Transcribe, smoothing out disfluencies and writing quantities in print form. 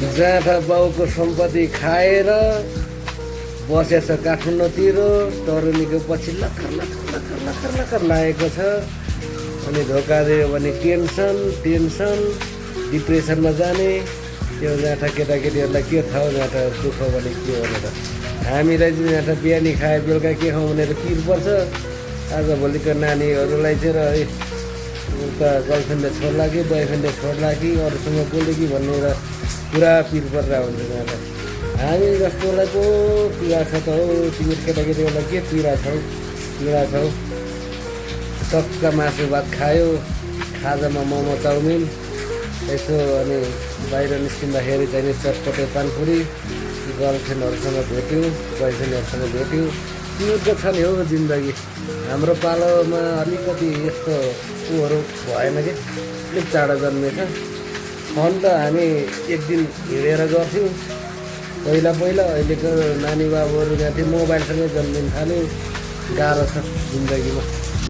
जाँठा बाउको सम्पत्ति खाएर बसेछ काठमाडौँतिर तरुणीको पछि लखर लखर लखर लखर लखर लागेको छ। अनि धोका दियो भने टेन्सन डिप्रेसनमा जाने। त्यो जाँठा केटाकेटीहरूलाई के थाहा हो जाँठा दुःख भने के हो भनेर। हामीलाई चाहिँ जाँठा बिहानी खाए बेलुका के खाउँ भनेर पिर पर्छ। आजभोलिको नानीहरूलाई चाहिँ र उता गर्लफ्रेन्डले छोड्ला कि बोयफ्रेन्डले छोड्ला कि अरूसँग बोल्यो कि भनेर पुरा पिर परेर हुन्छ जाँठा। हामी जस्तोलाई पो पीडा छ त हौ। तिमी केटाकेटीहरूलाई के पीडा छौ। टक्क मासु भात खायो, खाजामा मोमो चाउमिन यसो, अनि बाहिर निस्किँदाखेरि चाहिँ चटपटे पानपुरी, गर्लफ्रेन्डहरूसँग भेट्यो, बोयफ्रेन्डहरूसँग भेट्यो। त्यो त छ नि हौ जिन्दगी। हाम्रो पालोमा अलिकति यस्तो उहरू भएन कि अलिक चाँडो जन्मेछ। फोन त हामी एक दिन हिँडेर गर्थ्यौँ पहिला। अहिलेको नानी बाबुहरू जहाँ थियो मोबाइलसँगै जन्मिन थाल्यो। गाह्रो छ जिन्दगीमा।